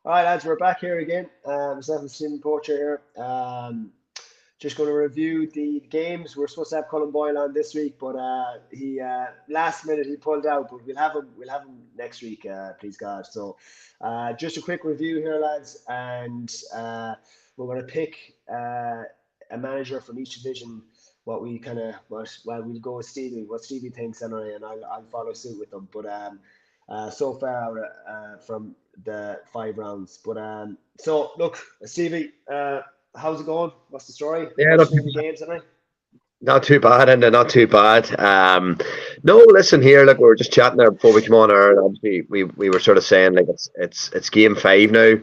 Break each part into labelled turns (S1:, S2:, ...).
S1: All right, lads, we're back here again. Myself and Steven Poacher here. Just going to review the games. We're supposed to have Colin Boyle on this week, but he last minute he pulled out. But we'll have him next week, please God. So, just a quick review here, lads, and we're going to pick a manager from each division. What we kind of well, we'll go with Stevie. What Stevie thinks anyway, and I'll follow suit with them. But so far from the 5 rounds. But so look, Stevie, how's it going? What's the story?
S2: Yeah,
S1: Watching any games tonight?
S2: not too bad, and not too bad. No, listen here. Look, we were just chatting there before we come on air, and obviously we were sort of saying like it's game 5 now.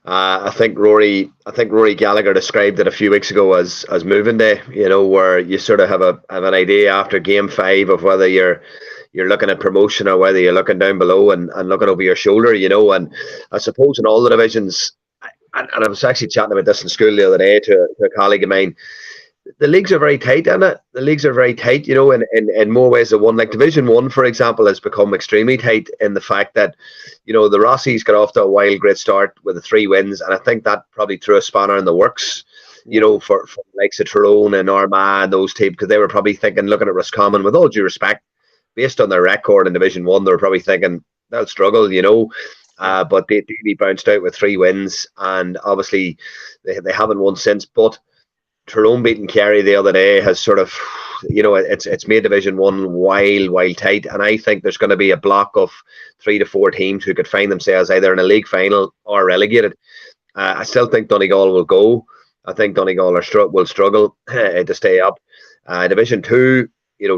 S2: I think Rory Gallagher described it a few weeks ago as moving day. Where you sort of have an idea after game 5 of whether you're looking at promotion or whether you're looking down below and looking over your shoulder. And I suppose in all the divisions, and I was actually chatting about this in school the other day to a colleague of mine. The leagues are very tight, and the leagues are very tight, in more ways than one. Like Division 1, for example, has become extremely tight in the fact that, the Rossies got off to a wild, great start with the 3 wins, and I think that probably threw a spanner in the works, for the likes of Tyrone and Armagh and those teams, because they were probably thinking, looking at Roscommon, with all due respect, based on their record in Division 1, they were probably thinking they'll struggle. But they bounced out with 3 wins, and obviously they haven't won since. But Tyrone beating Kerry the other day has sort of, it's made Division 1 wild tight, and I think there's going to be a block of 3 to 4 teams who could find themselves either in a league final or relegated. I still think Donegal will go. I think Donegal will struggle to stay up. Division 2,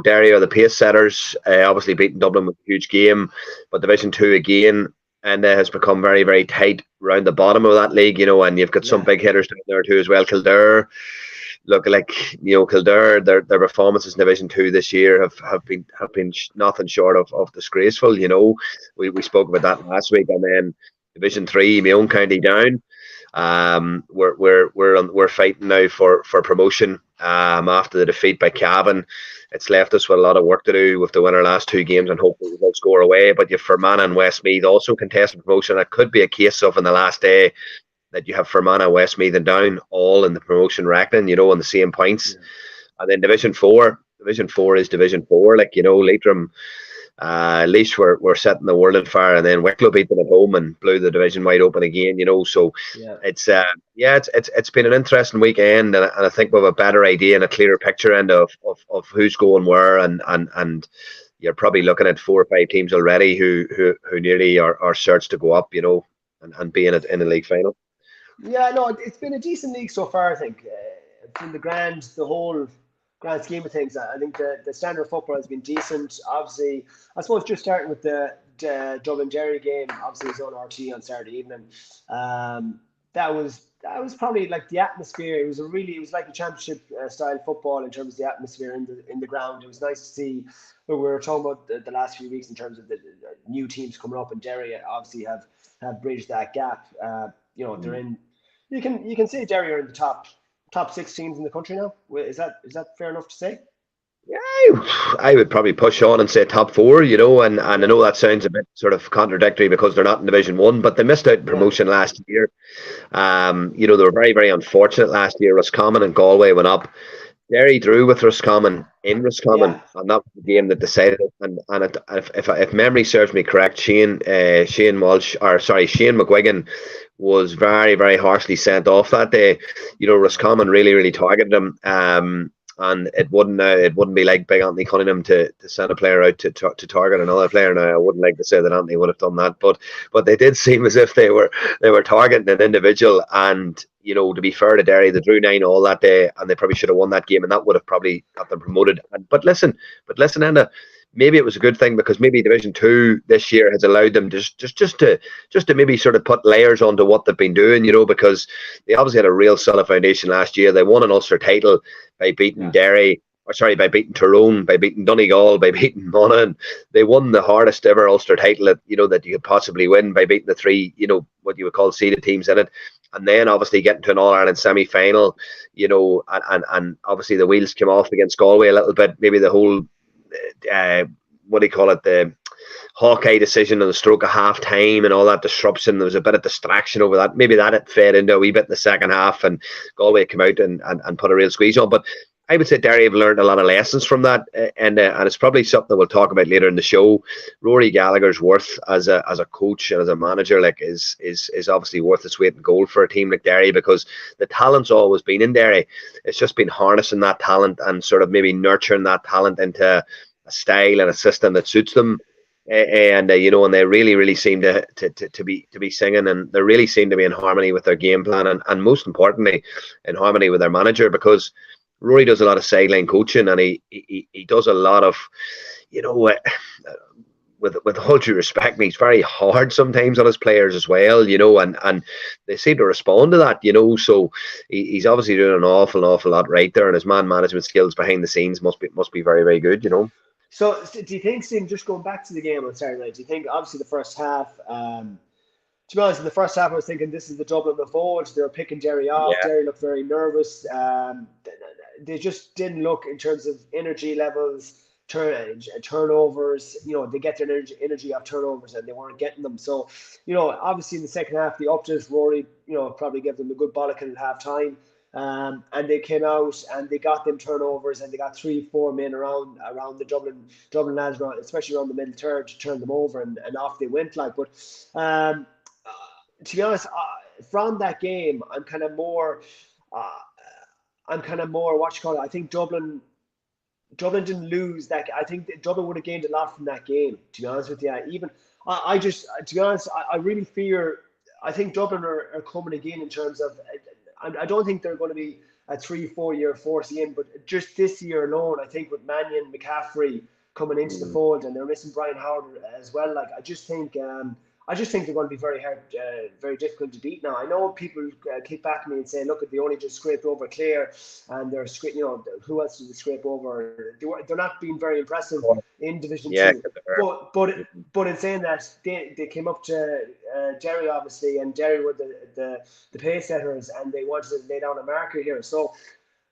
S2: Derry are the pace setters, obviously beating Dublin with a huge game, but Division 2 again, and has become very, very tight around the bottom of that league, and you've got some big hitters down there too as well. Kildare, look like Kildare, their performances in Division 2 this year have been nothing short of disgraceful. We spoke about that last week, and then Division 3, my own county Down. We're fighting now for promotion. After the defeat by Cavan, it's left us with a lot of work to do. With the winner last 2 games, and hopefully we will score away. But you've Fermanagh and Westmeath also contesting promotion. It could be a case of in the last day that you have Fermanagh, Westmeath, and Down all in the promotion reckoning, on the same points. Yeah. And then Division 4 is Division 4. Like, Leitrim, Laois were setting the world on fire, and then Wicklow beat them at home and blew the division wide open again. So it's been an interesting weekend, and I think we have a better idea and a clearer picture of who's going where, and you're probably looking at 4 or 5 teams already who nearly are searched to go up, and be in a league final.
S1: Yeah, no, it's been a decent league so far. I think in the whole grand scheme of things, I think the standard of football has been decent. Obviously, I suppose just starting with the Dublin Derry game, obviously it was on RT on Saturday evening. That was probably like the atmosphere. It was like a championship style football in terms of the atmosphere in the ground. It was nice to see. We were talking about the last few weeks in terms of the new teams coming up, and Derry obviously have bridged that gap. They're in. You can say Derry are in the top 6 teams in the country now. Is that fair enough to say?
S2: Yeah, I would probably push on and say top 4, and I know that sounds a bit sort of contradictory because they're not in Division 1, but they missed out in promotion last year. They were very, very unfortunate last year. Roscommon and Galway went up. Derry drew with Roscommon in Roscommon, and that was the game that decided it. And if memory serves me correct, Shane McGuigan was very, very harshly sent off that day. Roscommon really, really targeted him. And it wouldn't be like big Anthony Cunningham to send a player out to target another player. Now I wouldn't like to say that Anthony would have done that, but they did seem as if they were targeting an individual. And to be fair to Derry, they drew 9-9 that day, and they probably should have won that game, and that would have probably got them promoted. But listen, Enda, maybe it was a good thing because maybe Division 2 this year has allowed them just to maybe sort of put layers onto what they've been doing, because they obviously had a real solid foundation last year. They won an Ulster title by beating Derry, by beating Tyrone, by beating Donegal, by beating Monaghan. They won the hardest ever Ulster title that you could possibly win by beating the 3, what you would call seeded teams in it. And then obviously getting to an All-Ireland semi-final, and obviously the wheels came off against Galway a little bit. Maybe the whole, what do you call it, the Hawkeye decision on the stroke of half time and all that disruption. There was a bit of distraction over that. Maybe that had fed into a wee bit in the second half, and Galway came out and put a real squeeze on. But I would say Derry have learned a lot of lessons from that, and it's probably something that we'll talk about later in the show. Rory Gallagher's worth as a coach and as a manager, like, is obviously worth its weight in gold for a team like Derry, because the talent's always been in Derry. It's just been harnessing that talent and sort of maybe nurturing that talent into a style and a system that suits them. And they really seem to be singing, and they really seem to be in harmony with their game plan, and most importantly, in harmony with their manager, because Rory does a lot of sideline coaching, and he does a lot of, with all due respect, he's very hard sometimes on his players as well, and they seem to respond to that, so he's obviously doing an awful lot right there, and his man management skills behind the scenes must be very, very good,
S1: So do you think, Stephen, just going back to the game on Saturday night, do you think, obviously the first half, to be honest, in the first half I was thinking this is the Dublin of old, they were picking Derry off, yeah. Derry looked very nervous, they just didn't look, in terms of energy levels, turnovers, they get their energy off turnovers, and they weren't getting them. So, obviously in the second half, they upped it. Rory, probably gave them a good bollocking at half time. And they came out and they got them turnovers, and they got 3-4 men around the Dublin lads, especially around the middle third, to turn them over, and off they went. But to be honest, from that game, I'm kind of more I think Dublin didn't lose that. I think Dublin would have gained a lot from that game, to be honest with you. To be honest, I really fear, I think Dublin are coming again, in terms of, I don't think they're going to be a 3-4 year force again, but just this year alone, I think with Mannion, McCaffrey coming into the fold, and they're missing Brian Howard as well. Like, I just think they're going to be very hard, very difficult to beat now. I know people kick back at me and say, look, they only just scraped over Clare, and they're who else did they scrape over? They're not being very impressive in Division 2. But in saying that, they came up to Derry, obviously, and Derry were the pace setters, and they wanted to lay down a marker here. So,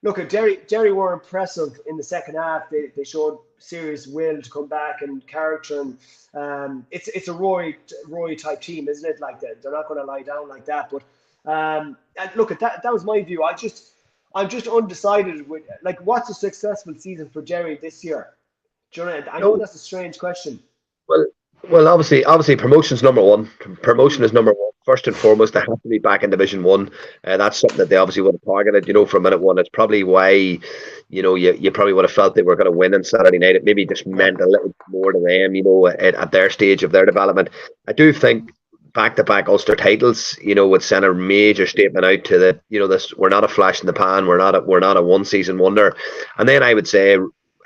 S1: look, Derry were impressive in the second half. They showed serious will to come back and character, and it's a Rory type team, isn't it? Like, they're not going to lie down like that. But and look, at that was my view. I'm just undecided with, like, what's a successful season for Derry this year? Do you know, I know that's a strange question.
S2: Well, obviously, promotion's number one. Promotion is number one. First and foremost, they have to be back in Division 1. That's something that they obviously would have targeted, from minute one. It's probably why, you probably would have felt they were going to win on Saturday night. It maybe just meant a little more to them, at their stage of their development. I do think back-to-back Ulster titles, would send a major statement out to that, this, we're not a flash in the pan. We're not a one-season wonder. And then I would say,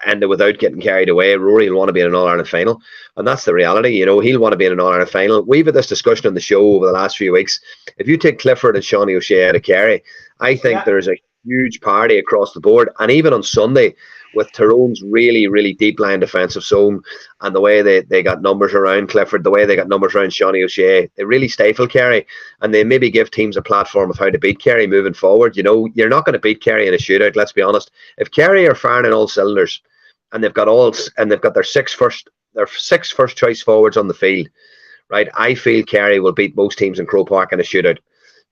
S2: and without getting carried away, Rory will want to be in an All-Ireland final. And that's the reality. He'll want to be in an All-Ireland final. We've had this discussion on the show over the last few weeks. If you take Clifford and Seanie O'Shea out of Kerry, I think there's a huge party across the board. And even on Sunday, with Tyrone's really, really deep line defensive zone, and the way they got numbers around Clifford, the way they got numbers around Seanie O'Shea, they really stifle Kerry, and they maybe give teams a platform of how to beat Kerry moving forward. You're not going to beat Kerry in a shootout, let's be honest. If Kerry are firing in all cylinders, and they've got their six first choice forwards on the field, right? I feel Kerry will beat most teams in Croke Park in a shootout.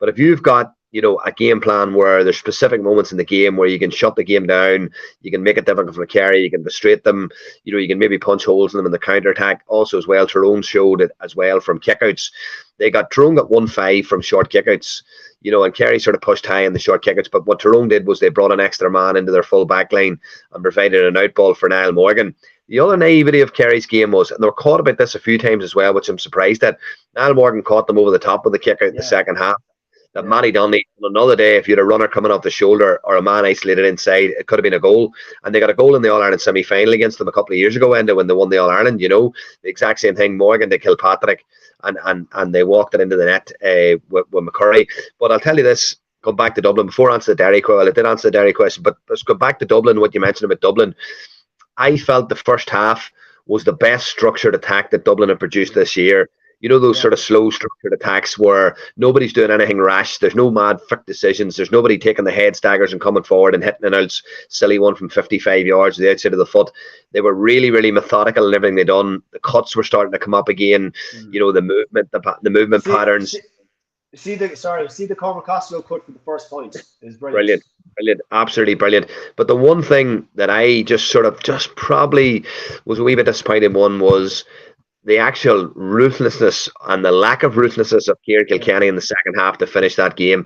S2: But if you've got, a game plan where there's specific moments in the game where you can shut the game down, you can make it difficult for Kerry, you can frustrate them, you can maybe punch holes in them in the counter-attack. Also as well, Tyrone showed it as well from kickouts. Tyrone got 1-5 from short kickouts, and Kerry sort of pushed high in the short kickouts. But what Tyrone did was they brought an extra man into their full back line and provided an outball for Niall Morgan. The other naivety of Kerry's game was, and they were caught about this a few times as well, which I'm surprised at, Niall Morgan caught them over the top of the kick out in the second half. That Matty Donnelly, on another day, if you had a runner coming off the shoulder or a man isolated inside, it could have been a goal. And they got a goal in the All-Ireland semi-final against them a couple of years ago, Enda, when they won the All-Ireland, the exact same thing. Morgan to Kilpatrick, and they walked it into the net with McCurry. But I'll tell you this, come back to Dublin, before I answer the Derry question, well, I did answer the Derry question, but let's go back to Dublin, what you mentioned about Dublin. I felt the first half was the best structured attack that Dublin have produced this year. You know, those
S1: Yeah.
S2: sort of slow structured attacks where nobody's doing anything rash. There's no mad fuck decisions. There's nobody taking the head staggers and coming forward and hitting an out silly one from 55 yards to the outside of the foot. They were really, really methodical in everything they done. The cuts were starting to come up again. You know, the movement patterns.
S1: See the Cormac Costello cut for the first point is
S2: Brilliant, brilliant, absolutely brilliant. But the one thing that I just probably was a wee bit disappointed in was the actual ruthlessness and the lack of ruthlessness of Kieran Kilkenny in the second half to finish that game.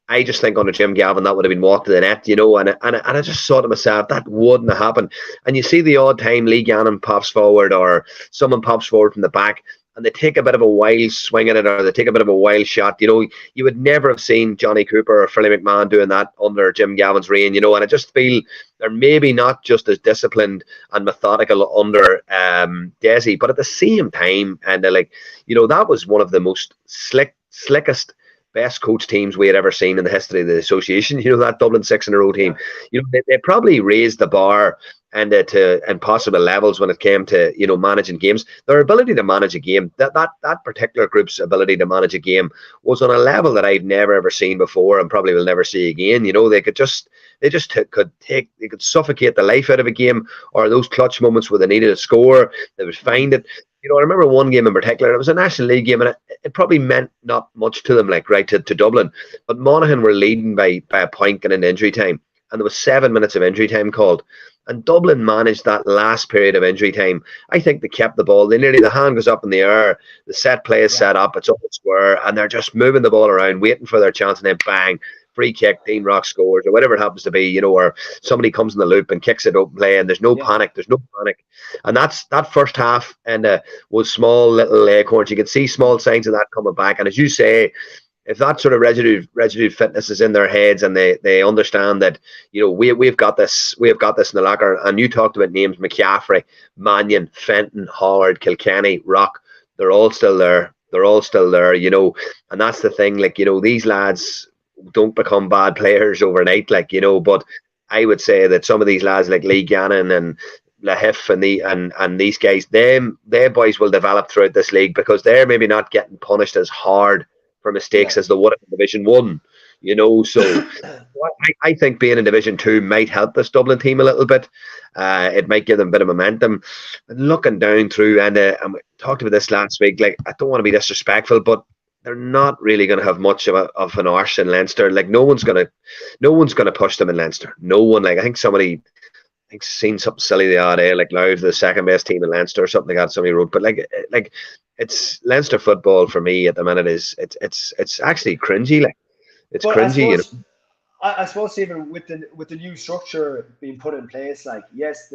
S2: I just think under Jim Gavin that would have been walked to the net, you know, and I just thought to myself that wouldn't have happened. And you see the odd time Lee Gannon pops forward or someone pops forward from the back and they take a bit of a wild swing at it or they take a bit of a wild shot. You know, you would never have seen Johnny Cooper or Philly McMahon doing that under Jim Gavin's reign, you know, and I just feel they're maybe not just as disciplined and methodical under Desi, but at the same time, and like, you know, that was one of the most slickest, best coach teams we had ever seen in the history of the association. You know, that Dublin 6-in-a-row team. You know, they probably raised the bar and to impossible levels when it came to, you know, managing games. Their ability to manage a game, that particular group's ability to manage a game was on a level that I've never ever seen before and probably will never see again. You know, they could suffocate the life out of a game, or those clutch moments where they needed a score, they would find it. You know, I remember one game in particular, it was a National League game, and it probably meant not much to them, like, right, to Dublin. But Monaghan were leading by a point going into injury time, and there was 7 minutes of injury time called. And Dublin managed that last period of injury time. I think they kept the ball. The hand goes up in the air, the set play is set up, it's up the square, and they're just moving the ball around, waiting for their chance, and then bang, free kick, Dean Rock scores, or whatever it happens to be, you know, or somebody comes in the loop and kicks it open play, and there's no panic. And that first half and was small little acorns. You could see small signs of that coming back. And as you say, if that sort of residue fitness is in their heads and they understand that, you know, we've got this in the locker. And you talked about names: McCaffrey, Mannion, Fenton, Howard, Kilkenny, Rock. They're all still there, you know. And that's the thing, like, you know, these lads don't become bad players overnight, like, you know. But I would say that some of these lads like Lee Gannon and Lahif and these guys, their boys will develop throughout this league because they're maybe not getting punished as hard for mistakes as they would in Division 1, you know. So I think being in Division 2 might help this Dublin team a little bit. It might give them a bit of momentum. And looking down through, and we talked about this last week, like, I don't want to be disrespectful, but they're not really going to have much of an arse in Leinster. Like, no one's going to push them in Leinster. No one. Like, I think seen something silly the other day, like Louth, the second best team in Leinster or something like that. Somebody wrote, but like it's Leinster football for me at the minute is it's actually cringy. Like, it's cringy. You know?
S1: I suppose even with the new structure being put in place, like, yes,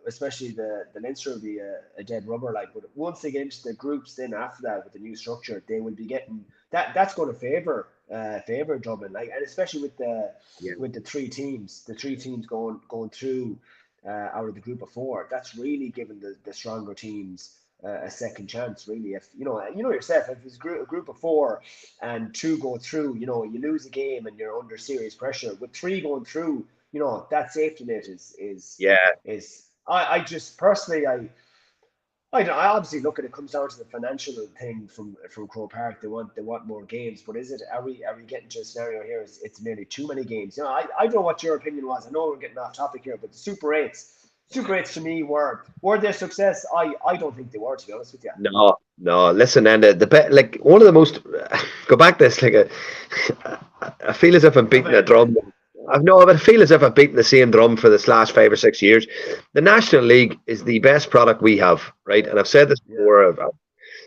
S1: especially the Leinster will be a dead rubber, like, but once they get into the groups, then after that with the new structure, they will be getting that's going to favor Dublin, like, and especially with the three teams going through out of the group of 4, that's really giving the stronger teams a second chance, really. If you know yourself, if it's a group of 4 and 2 go through, you know, you lose a game and you're under serious pressure. With 3 going through, you know, that safety net is I just personally I obviously look at it, comes down to the financial thing from Croke Park. They want more games, but are we getting to a scenario here? It's nearly too many games. You know, I don't know what your opinion was. I know we're getting off topic here, but the Super 8s to me were they a success? I don't think they were, to be honest with you.
S2: No. Listen, and the bit, like, one of the most, go back to this, like, I feel as if I'm beating a drum. I feel as if I've beaten the same drum for this last 5 or 6 years. The National League is the best product we have, right? And I've said this before. I've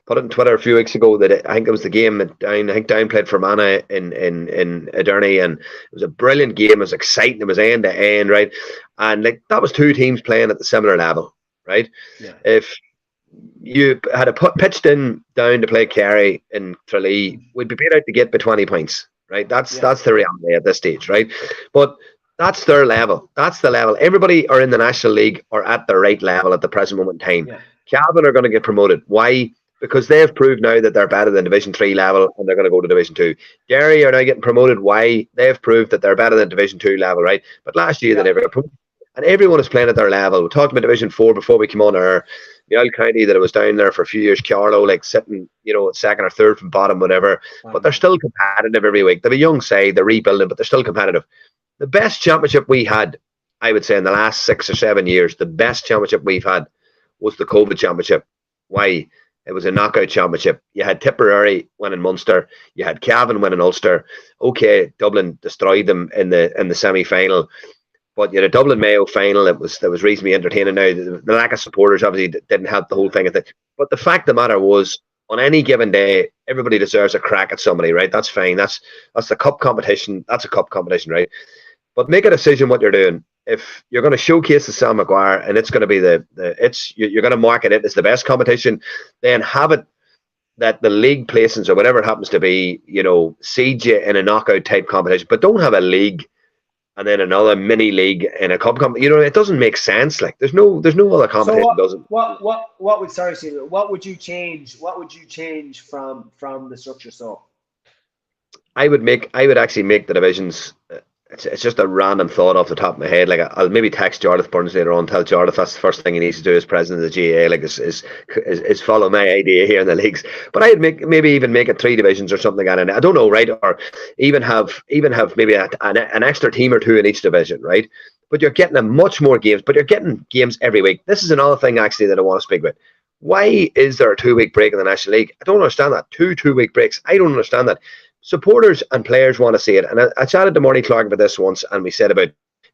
S2: put it on Twitter a few weeks ago that I think it was the game that I think Down played for Mana in Derry, and it was a brilliant game. It was exciting. It was end to end, right? And like, that was 2 teams playing at the similar level, right? Yeah. If you had pitched in Down to play Kerry in Tralee, we'd be beat out the gate by 20 points. Right, that's the reality at this stage, right? But that's their level. That's the level. Everybody are in the National League or at the right level at the present moment in time. Yeah. Cavan are going to get promoted. Why? Because they've proved now that they're better than Division 3 level and they're going to go to Division 2. Derry are now getting promoted. Why? They've proved that they're better than Division 2 level, right? But last year they never got promoted. and everyone is playing at their level. We talked about Division 4 before we came on air. The old county that I was down there for a few years, Carlow, like sitting, second or third from bottom, whatever. But they're still competitive every week. They're a young side, they're rebuilding, but they're still competitive. The best championship we had, I would say, in the last 6 or 7 years, the best championship we've had was the COVID championship. Why? It was a knockout championship. You had Tipperary winning Munster. You had Cavan winning Ulster. Okay, Dublin destroyed them in the semi-final. But you had a Dublin Mayo final that was reasonably entertaining. Now the lack of supporters obviously didn't help the whole thing. But the fact of the matter was, on any given day, everybody deserves a crack at somebody, right? That's fine. That's the cup competition. That's a cup competition, right? But make a decision what you're doing. If you're going to showcase the Sam Maguire and it's going to be you're going to market it as the best competition, then have it that the league placings or whatever it happens to be, seed you in a knockout type competition. But don't have a league and then another mini league in a cup competition. It doesn't make sense. Like there's no other competition.
S1: So
S2: doesn't.
S1: What would, sorry, Stephen, what would you change? What would you change from the structure? So
S2: I would actually make the divisions. It's just a random thought off the top of my head. Like I'll maybe text Jarlath Burns later on, tell Jarlath that's the first thing he needs to do as president of the GAA. Like is follow my idea here in the leagues. But I'd maybe even make it 3 divisions or something like that. And I don't know, right? Or even have maybe an extra team or 2 in each division, right? But you're getting a much more games. But you're getting games every week. This is another thing actually that I want to speak about. Why is there a 2-week break in the National League? I don't understand that. 2-week breaks. I don't understand that. Supporters and players want to see it. And I chatted to Marnie Clark about this once, and we said talking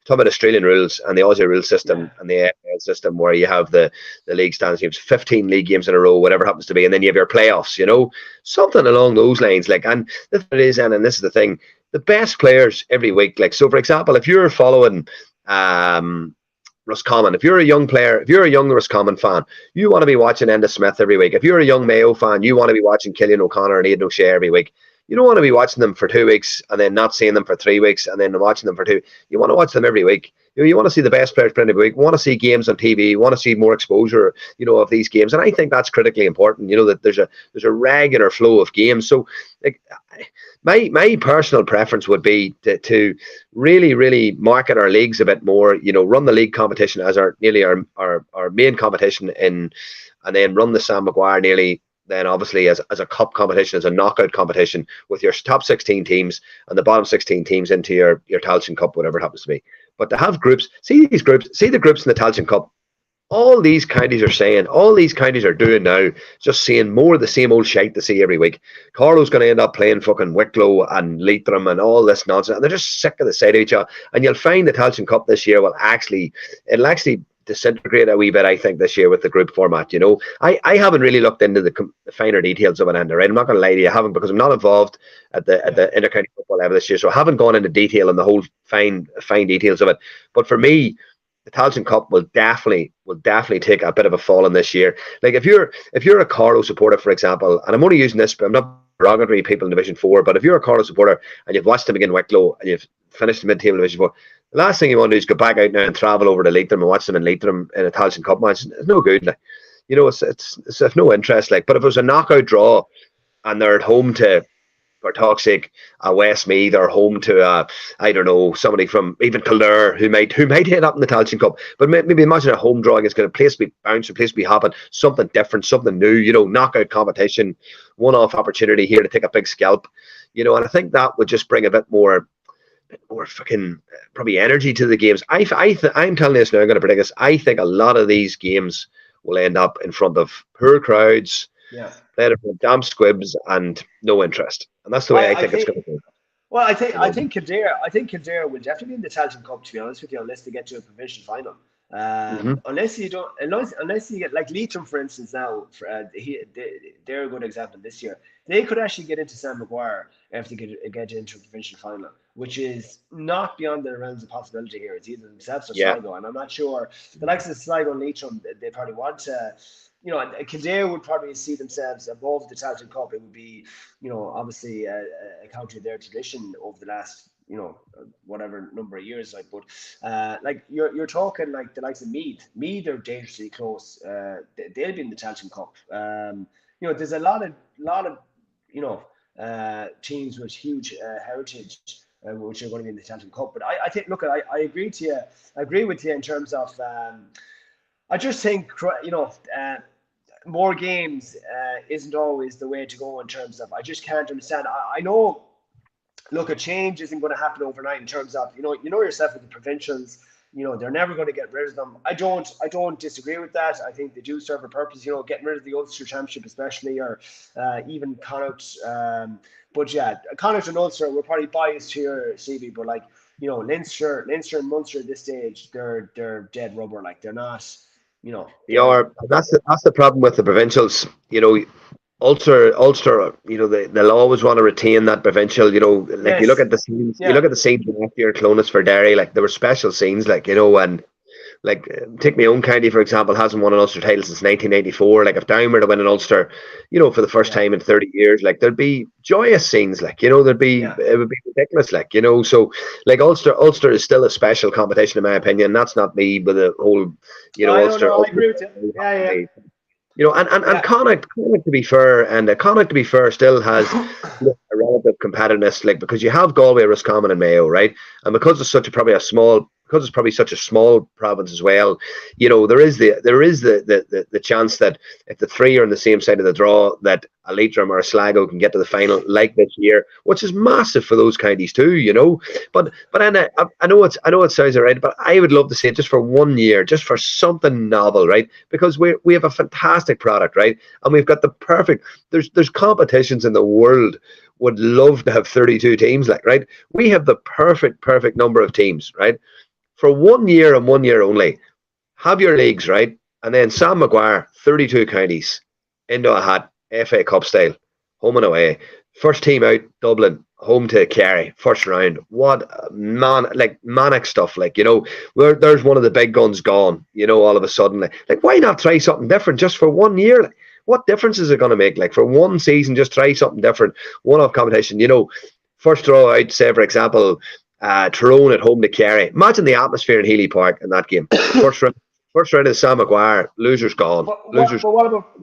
S2: about Australian rules and the Aussie rule system and the AFL system, where you have the league stands games, 15 league games in a row, whatever happens to be, and then you have your playoffs, something along those lines. Like, and the thing is, and this is the thing, the best players every week. Like, so for example, if you're following Roscommon, if you're a young player, if you're a young Roscommon fan, you want to be watching Enda Smith every week. If you're a young Mayo fan, you want to be watching Killian O'Connor and Aidan O'Shea every week. You don't want to be watching them for 2 weeks and then not seeing them for 3 weeks and then watching them for 2. You want to watch them every week. You want to see the best players playing every week. You want to see games on TV. You want to see more exposure, of these games. And I think that's critically important. That there's a regular flow of games. So, like, my personal preference would be to really, really market our leagues a bit more. Run the league competition as our main competition and then run the Sam Maguire nearly. Then obviously as a cup competition, as a knockout competition with your top 16 teams and the bottom 16 teams into your Tailteann Cup, whatever it happens to be. But to have groups, see the groups in the Tailteann Cup. All these counties are doing now, just seeing more of the same old shite to see every week. Carlow's going to end up playing fucking Wicklow and Leitrim and all this nonsense, and they're just sick of the sight of each other. And you'll find the Tailteann Cup this year it'll actually disintegrate a wee bit, I think, this year with the group format. I haven't really looked into the finer details of it, Enda, right? I'm not going to lie to you, I haven't, because I'm not involved at the intercounty football level this year, so I haven't gone into detail on the whole fine details of it. But for me, the Tailteann Cup will definitely take a bit of a fall in this year. Like if you're a Carlow supporter, for example, and I'm only using this, but I'm not derogatory people in Division 4, but if you're a Carlow supporter and you've watched them again Wicklow and you've finished the mid-table Division 4, the last thing you want to do is go back out now and travel over to Leitrim and watch them in Leitrim in a Tailteann Cup match. It's no good. Like, it's of no interest. Like, but if it was a knockout draw and they're at home to, for talk's sake, Westmeath, or home to I don't know, somebody from even Kildare who might end up in the Tailteann Cup, but maybe imagine a home drawing is going to place be bouncing, place be hopping, something different, something new, knockout competition, one-off opportunity here to take a big scalp, and I think that would just bring a bit more fucking probably energy to the games. I'm telling you this now, I'm going to predict this. I think a lot of these games will end up in front of poor crowds, playing from damn squibs and no interest, and that's the way I think it's going to go.
S1: Well, I think Kildare will definitely be in the Tailteann Cup, to be honest with you, unless they get to a provincial final. Unless you get like Leitrim, for instance. Now, they're a good example this year. They could actually get into Sam Maguire if they could get into a provincial final, which is not beyond the realms of possibility here. It's either themselves or Sligo, and I'm not sure. The likes of Sligo and Leitrim, they probably want to. Kildare would probably see themselves above the Tailteann Cup. It would be, obviously a county of their tradition over the last, whatever number of years. Like, but like you're talking like the likes of Meath. Meath are dangerously close. They'll be in the Tailteann Cup. There's a lot of teams with huge heritage which are going to be in the Champion Cup. But I think, look, I agree to you. I agree with you in terms of. I just think more games isn't always the way to go in terms of. I just can't understand. I know. Look, a change isn't going to happen overnight in terms of you know yourself with the provincials. They're never going to get rid of them. I don't disagree with that. I think they do serve a purpose. Getting rid of the Ulster Championship, especially, or even Connacht. But yeah, Connacht and Ulster, we're probably biased here, CB. But like Leinster and Munster at this stage, they're dead rubber. Like they're not.
S2: They are. That's the problem with the provincials. Ulster, they'll always want to retain that provincial. Like
S1: Yes.
S2: you look at the scenes, you look at the scenes last year, Clonus for Derry. Like there were special scenes, and like take my own county for example, hasn't won an Ulster title since 1984. Like if Down were to win an Ulster, for the first time in 30 years, like there'd be joyous scenes. Like there'd be it would be ridiculous. Like so like Ulster is still a special competition in my opinion. That's not me with the whole Ulster.
S1: I agree with you.
S2: And Connacht, to be fair, still has a relative competitiveness, like because you have Galway, Roscommon, and Mayo, right? And because it's probably such a small province as well, there is the chance that if the three are on the same side of the draw, that a Leitrim or a Sligo can get to the final like this year, which is massive for those counties too, But I know it sounds alright, but I would love to see it just for 1 year, just for something novel, right? Because we have a fantastic product, right? And we've got the perfect. There's competitions in the world would love to have 32 teams, like, right? We have the perfect number of teams, right? For 1 year and 1 year only, have your leagues, right? And then Sam Maguire, 32 counties, into a hat, FA Cup style, home and away. First team out, Dublin, home to Kerry, first round. What manic stuff, where there's one of the big guns gone, all of a sudden. Like why not try something different just for 1 year? Like, what difference is it going to make? Like for one season, just try something different, one-off competition. First draw out, say for example, Tyrone at home to Kerry. Imagine the atmosphere in Healy Park in that game. First round of Sam Maguire, losers gone.
S1: But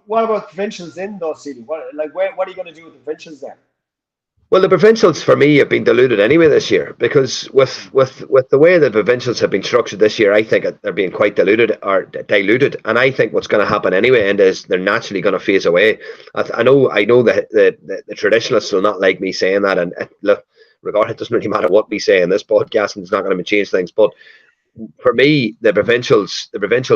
S1: what about provincials in those cities? What are you going to do with the provincials there?
S2: Well, the provincials for me have been diluted anyway this year because with the way the provincials have been structured this year, I think they're being quite diluted, and I think what's going to happen anyway and is they're naturally going to phase away. I know that the traditionalists will not like me saying that, and look, regardless, it doesn't really matter what we say in this podcast, and it's not going to change things, but. For me, the provincials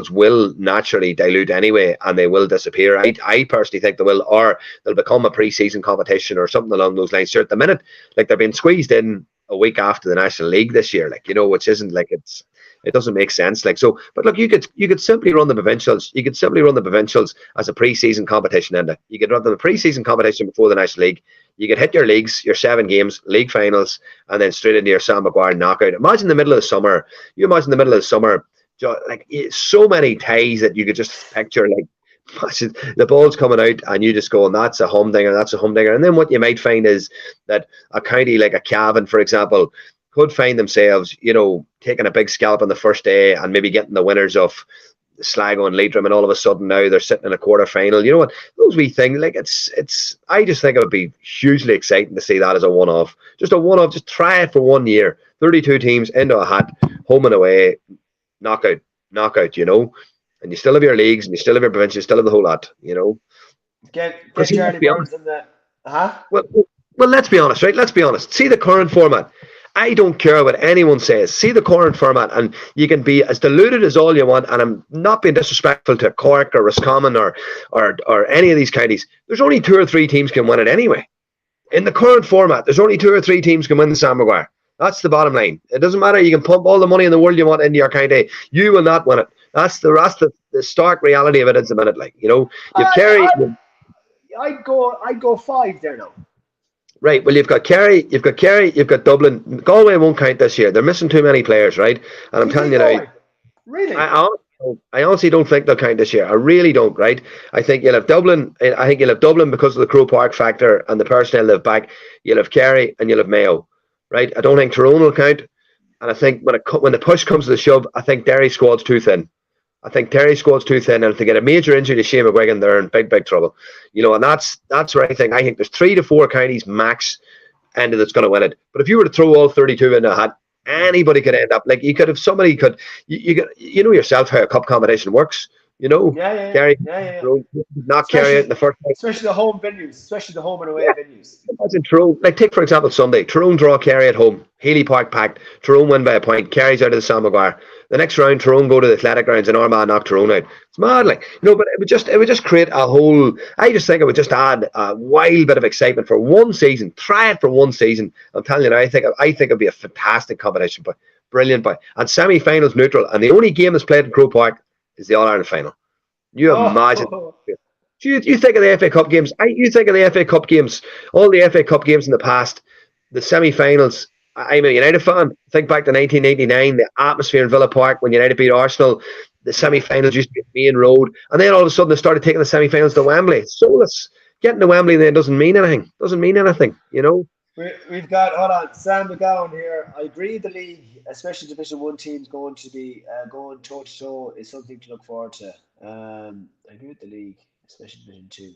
S2: will naturally dilute anyway, and they will disappear. I personally think they will, or they'll become a pre-season competition or something along those lines. So at the minute, like they're being squeezed in a week after the National League this year, which isn't like it doesn't make sense. Like so, but look, you could simply run the provincials. You could simply run the provincials as a pre-season competition, Enda. You could run them a pre-season competition before the National League. You could hit your leagues, your 7 games, league finals, and then straight into your Sam Maguire knockout. Imagine the middle of the summer. Like so many ties that you could just picture. Like the ball's coming out, and you just go, and that's a humdinger, that's a humdinger. And then what you might find is that a county like a Cavan, for example, could find themselves, taking a big scalp on the first day and maybe getting the winners of Sligo and Leitrim, and all of a sudden now they're sitting in a quarter final. You know what? Those wee things, like it's. I just think it would be hugely exciting to see that as a one-off. Just a one-off. Just try it for 1 year. 32 teams into a hat, home and away, knockout. And you still have your leagues, and you still have your provincials, you still have the whole lot.
S1: Get Charlie Burns in the.
S2: Well, let's be honest, right? Let's be honest. See the current format. I don't care what anyone says. See the current format, and you can be as diluted as all you want. And I'm not being disrespectful to Cork or Roscommon or any of these counties. There's only 2 or 3 teams can win it anyway. In the current format, there's only 2 or 3 teams can win the Sam Maguire. That's the bottom line. It doesn't matter. You can pump all the money in the world you want into your county. You will not win it. That's the stark reality of it at the minute.
S1: I'd go 5 there now.
S2: Right, well, you've got Kerry, you've got Dublin. Galway won't count this year. They're missing too many players, right? And I'm telling you now,
S1: really,
S2: I honestly don't think they'll count this year. I really don't, right? I think you'll have Dublin. I think you'll have Dublin because of the Croke Park factor and the personnel they've back. You'll have Kerry and you'll have Mayo, right? I don't think Tyrone will count. And I think when the push comes to the shove, I think Derry squad's too thin. And if they get a major injury to Shane McGuigan, they're in big trouble. And that's where I think there's 3 to 4 counties max Enda that's going to win it. But if you were to throw all 32 in a hat, anybody could end up. Like, you could have somebody could, you know yourself how a cup competition works. You know, Gary, not carry it in the first place.
S1: Especially the home venues, especially the home and away venues.
S2: Imagine Tyrone, like, take for example Sunday, Tyrone draw Kerry at home, Healy Park packed, Tyrone win by a point, Kerry's out of the Sam Maguire. The next round, Tyrone go to the Athletic Grounds and Armagh knock Tyrone out. It's mad, like, you know, but it would just create a whole. I just think it would just add a wild bit of excitement for one season. Try it for one season. I'm telling you, I think it'd be a fantastic competition, but brilliant, but and semi-finals neutral, and the only game that's played in Croke Park is the All Ireland final. You imagine. You think of the FA Cup games. You think of the FA Cup games. All the FA Cup games in the past, the semi-finals. I'm a United fan. Think back to 1989, the atmosphere in Villa Park when United beat Arsenal. The semi-finals used to be at Main Road, and then all of a sudden they started taking the semi-finals to Wembley. It's soulless. Getting to Wembley then doesn't mean anything. Doesn't mean anything. You know.
S1: We've got, hold on, Sam McGowan here. I agree the league, especially Division 1 teams, going to be going toe-to-toe is something to look forward to. I agree with the league, especially Division 2.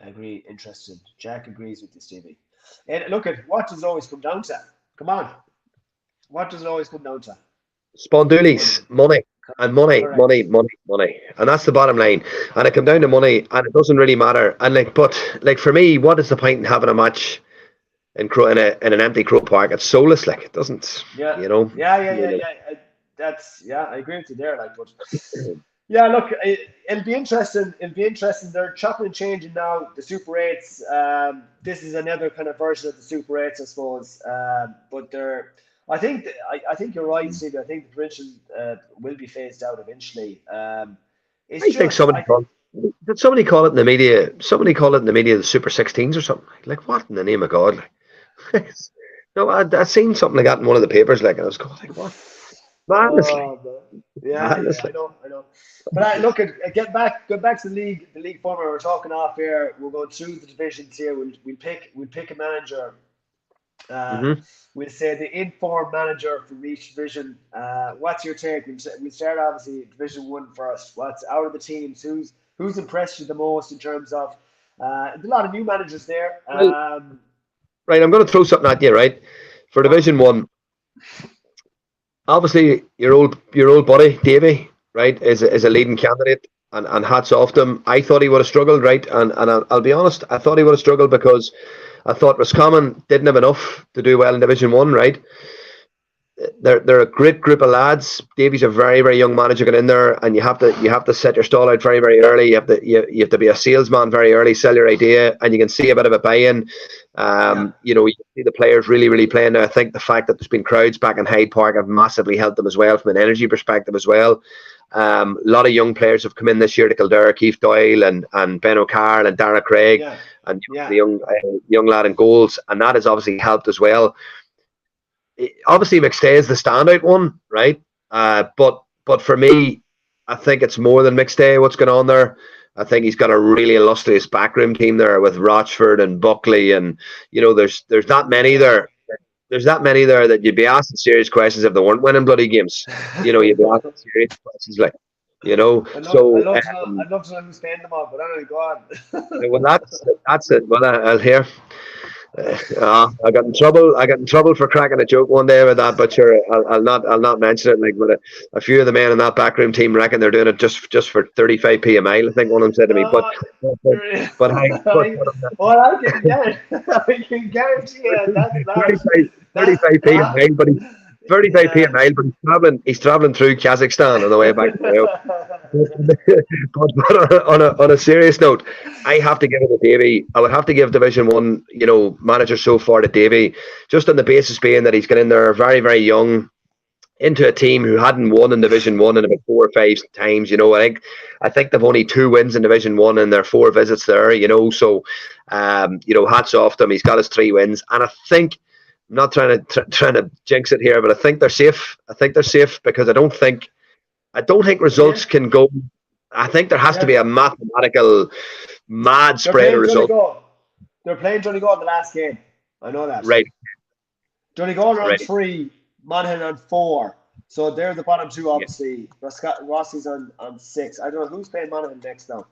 S1: I agree, interesting. Jack agrees with you, Stevie. And look at what does it always come down to? Come on. What does it always come down to?
S2: Spondoolies, money. And money. And that's the bottom line. And it comes down to money, and it doesn't really matter. And but for me, what is the point in having a match in an empty Croke Park? It's soulless, like, it doesn't, you know.
S1: Yeah. I agree with you there, like, but yeah, look, it'll be interesting. They're chopping and changing now the Super 8s. This is another kind of version of the Super 8s, I suppose. But they're. I think you're right, Steve. I think the provincial will be phased out eventually.
S2: Did somebody call it in the media? Somebody call it in the media the Super 16s or something. Like, what in the name of God? Like, no, I'd seen something like that in one of the papers. Like, and I was going, like, what? Madness.
S1: I know. But look, get back to the league format. We're talking off here. We're going through the divisions here. We'll pick a manager. We'll say the informed manager from each division. What's your take? We'll start obviously Division 1 first. What's out of the teams? Who's impressed you the most in terms of a lot of new managers there?
S2: Right, I'm going to throw something at you. Right, for Division 1, obviously your old buddy Davy, right, is a leading candidate, and hats off to him. I thought he would have struggled, right, and I'll be honest, I thought he would have struggled because I thought Roscommon didn't have enough to do well in Division 1, right? They're a great group of lads. Davy's a very, very young manager getting in there, and you have to set your stall out very, very early. You have to be a salesman very early, sell your idea, and you can see a bit of a buy-in. You know, you see the players really, really playing now. I think the fact that there's been crowds back in Hyde Park have massively helped them as well from an energy perspective as well. A lot of young players have come in this year to Kildare, Keith Doyle and Ben O'Carroll and Dara Craig, and the young lad in goals, and that has obviously helped as well. Obviously, McStay is the standout one, right? But for me, I think it's more than McStay. What's going on there? I think he's got a really illustrious backroom team there with Rochford and Buckley, and you know, there's that many there. There's that many there that you'd be asking serious questions if they weren't winning bloody games. You know, you'd be asking serious questions, like, you know.
S1: I'd love to know who's paying them off, but anyway, go on.
S2: Well, that's it. Well, I'll hear. I got in trouble for cracking a joke one day with that, but sure, I'll not mention it. Like, but a few of the men in that backroom team reckon they're doing it just for 35p a mile. I think one of them said to me, but
S1: well, I can guarantee you that's
S2: 35p a mile, but 35p a mile, but he's traveling through Kazakhstan on the way back to Mayo. but on a serious note, I have to give it to Davy. I would have to give Division 1, you know, manager so far to Davy, just on the basis being that he's got in there very, very young into a team who hadn't won in Division 1 in about 4 or 5 times. You know, I think they've only 2 wins in Division 1 in their 4 visits there. You know, so you know, hats off to him. He's got his 3 wins, and I think. I'm not trying to jinx it here, but I think they're safe. I think they're safe because I don't think results can go. I think there has to be a mathematical mad spread of results.
S1: They're playing Donegal in the last game. I know that.
S2: Right.
S1: Donegal on 3, Monaghan on 4. So they're the bottom 2, obviously. Yeah. Rossi's on 6. I don't know who's playing Monaghan next now.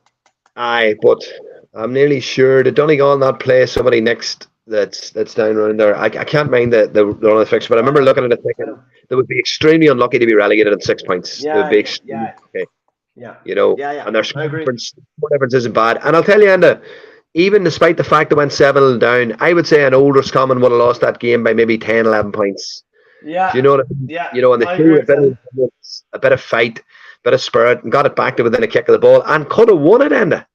S2: Aye, but I'm nearly sure. Did Donegal not play somebody next that's down around there. I can't mind the run of the fixture, but I remember looking at it thinking they would be extremely unlucky to be relegated at 6 points. They would be extremely unlucky.
S1: Yeah.
S2: You know,
S1: Yeah.
S2: and their score difference isn't bad. And I'll tell you, Enda, even despite the fact they went 7 down, I would say an older Roscommon would have lost that game by maybe 10, 11 points.
S1: Yeah.
S2: Do you know what I mean?
S1: Yeah.
S2: You know, and they threw a bit of fight, a bit of spirit, and got it back to within a kick of the ball, and could have won it, Enda.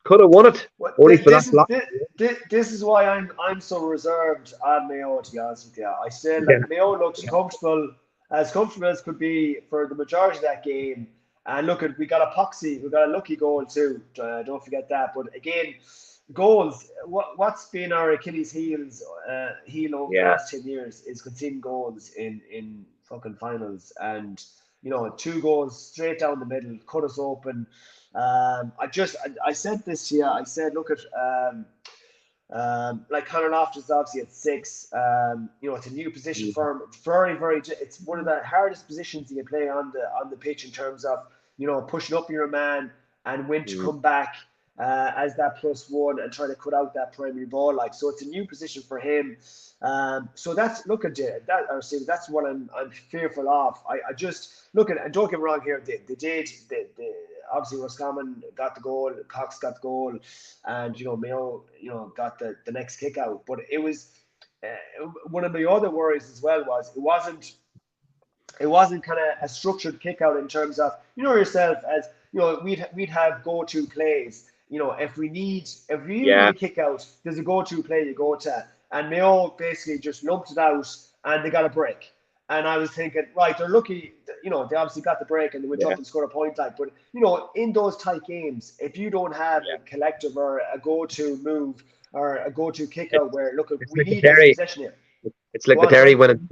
S2: Could have won it.
S1: This is why I'm so reserved on Mayo, to be honest with you. I said Mayo looks comfortable as could be for the majority of that game. And look, we got a lucky goal too. Don't forget that. But again, goals. What's been our Achilles heel over the last 10 years is conceding goals in fucking finals, and 2 goals straight down the middle, cut us open. I said this to you. I said, look at like Conor Loftus is obviously at 6. It's a new position for him. Very, very. It's one of the hardest positions you can play on the pitch in terms of pushing up your man and when to come back as that +1 and try to cut out that primary ball. So it's a new position for him. So that's that's what I'm fearful of. I just look at, and don't get me wrong here. They obviously Roscommon got the goal, Cox got the goal, and Mayo got the next kick out. But it was one of my other worries as well was it wasn't kind of a structured kick out in terms of yourself as we'd have go-to plays. If we need a kick out, there's a go-to play you go to, and Mayo basically just lumped it out and they got a break. And I was thinking, right, they're lucky, they obviously got the break and they went up and scored a point. But, in those tight games, if you don't have a collective or a go-to move or a go-to kick out where, look, we need this possession here.
S2: It's like the Derry winning.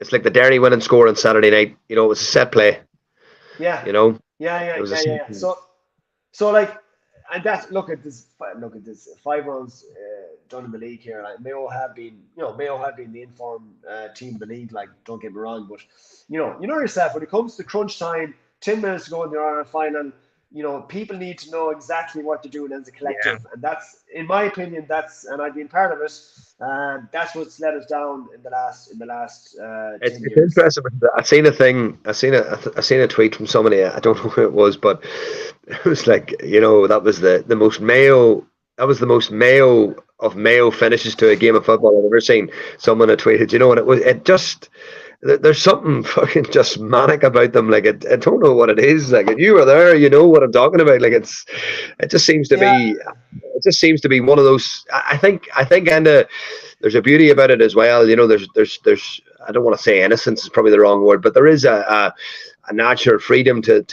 S2: It's like the Derry winning score on Saturday night. It was a set play.
S1: Yeah.
S2: Yeah.
S1: So like, and that's look at this 5 rounds done in the league here. Like Mayo have been the informed team of the league. Like, don't get me wrong, but yourself when it comes to crunch time, 10 minutes to go in the Ireland final. People need to know exactly what they're doing as a collective, and that's, in my opinion, and I've been part of it. That's what's let us down in the last 10
S2: it's
S1: years.
S2: interesting. I seen a tweet from somebody. I don't know who it was, but it was like that was the most Mayo. That was the most Mayo of Mayo finishes to a game of football I've ever seen. Someone had tweeted, and it just. There's something fucking just manic about them. Like, I don't know what it is. Like, if you were there, you know what I'm talking about. Like, it just seems to be one of those. I think, Enda, there's a beauty about it as well. There's I don't want to say innocence is probably the wrong word, but there is a natural freedom to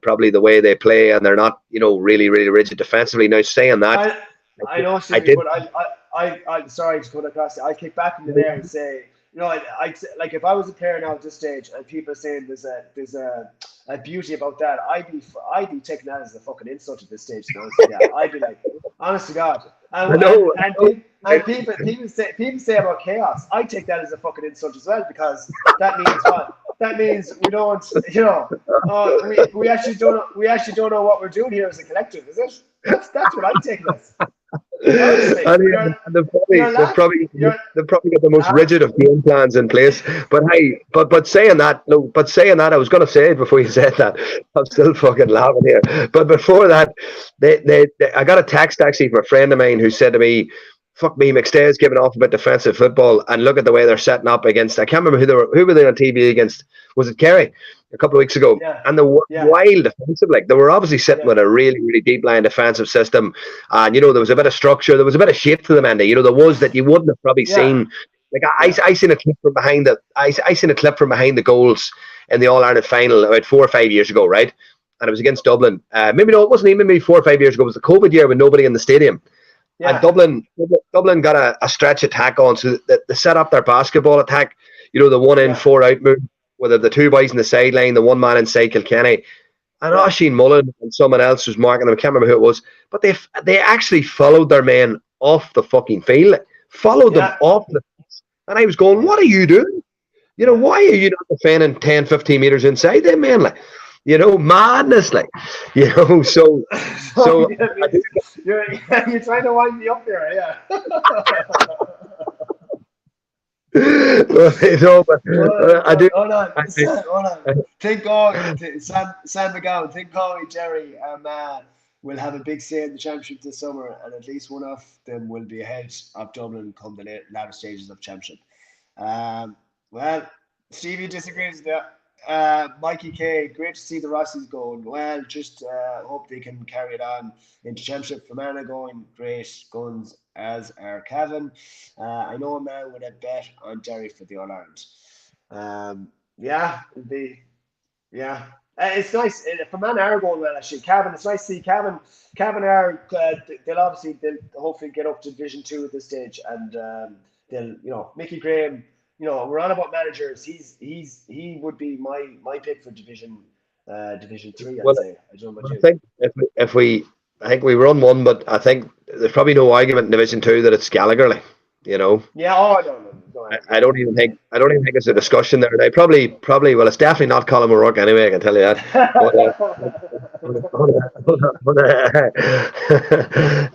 S2: probably the way they play, and they're not, really, really rigid defensively. Now, saying that,
S1: I know, Stevie, but I'm sorry to cut across. I kick back into there and say. I like if I was a player now at this stage and people are saying there's a beauty about that, I'd be taking that as a fucking insult at this stage. I'd be like, honest to God. And people say about chaos. I take that as a fucking insult as well, because that means what? That means we don't, we actually don't know what we're doing here as a collective, is it? That's what I take it as. They've
S2: probably got the most rigid of game plans in place. But hey, but saying that, I was going to say it before you said that. I'm still fucking laughing here. But before that, I got a text actually from a friend of mine who said to me, "Fuck me, McStay's giving off about defensive football, and look at the way they're setting up against." I can't remember who were they on TV against. Was it Kerry? A couple of weeks ago, and they were wild defensive. Like, they were obviously sitting with a really, really deep line defensive system, and there was a bit of structure, there was a bit of shape to them, Andy. There was that you wouldn't have probably seen. Like, I seen a clip from behind the goals in the All Ireland final about 4 or 5 years ago, right? And it was against Dublin. Maybe no, it wasn't even maybe 4 or 5 years ago. It was the COVID year with nobody in the stadium. And Dublin got a stretch attack on, so they set up their basketball attack. The 1 in 4 out move. Whether the 2 boys in the sideline, the 1 man inside Kilkenny, and Oisin Mullen and someone else was marking them. I can't remember who it was, but they actually followed their men off the fucking field, followed them off the. And I was going, "What are you doing? Why are you not defending 10, 15 meters inside them, man? Like, madness, like, So
S1: you're trying to wind me up there, yeah."
S2: No, but I do.
S1: Hold on,
S2: I,
S1: hold on.
S2: I,
S1: Think Galway, Sam McGowan, think Galway, Derry, will have a big say in the championship this summer, and at least one of them will be ahead of Dublin come the latter stages of championship. Well, Stevie disagrees with that. Mikey K, great to see the Rossies going. Well, just hope they can carry it on into championship. Fermanagh going great guns as are Cavan. I know a man with a bet on Derry for the All Ireland. Yeah, it'd be yeah. It's nice. Fermanagh are going well actually. Cavan, it's nice to see Cavan. Cavan are they'll hopefully get up to Division 2 at this stage, and they'll Mickey Graham. We're on about managers. He would be my pick for Division 3. I'd
S2: well,
S1: say. I don't know about
S2: I
S1: you.
S2: think I think we run one, but I think there's probably no argument in Division 2 that it's Gallagher. Like,
S1: Yeah. Oh, I don't know.
S2: I don't even think it's a discussion there. They probably well, it's definitely not Colin O'Rourke anyway. I can tell you that.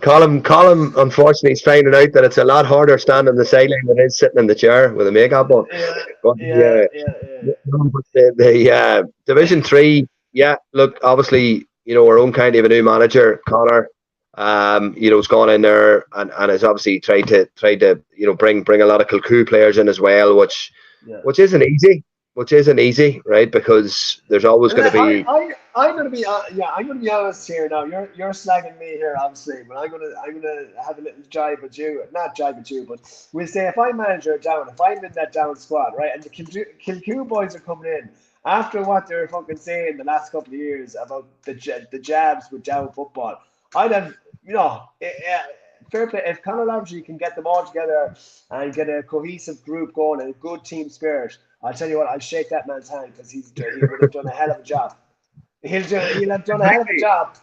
S2: But, Colin, unfortunately, is finding out that it's a lot harder standing on the sideline than it is sitting in the chair with a makeup on.
S1: Yeah,
S2: But
S1: yeah, yeah, yeah.
S2: the Division 3, yeah. Look, obviously, our own kind of a new manager, Connor. Has gone in there and has obviously tried to bring a lot of Kilcoo players in as well, which
S1: Yeah.
S2: which isn't easy, right? Because there's always going to be.
S1: I'm gonna be I'm gonna be honest here now. You're slagging me here, obviously, but I'm gonna have a little jibe with you. Not jibe with you, but we'll say if I'm manager down, if I'm in that down squad, right, and the Kilcoo boys are coming in after what they're fucking saying the last couple of years about the jabs with down football, I'd have fair play. If Conor Laverty can get them all together and get a cohesive group going and a good team spirit, I'll tell you what, I'll shake that man's hand because he would have done a hell of a job. He'll have done a hell of a job.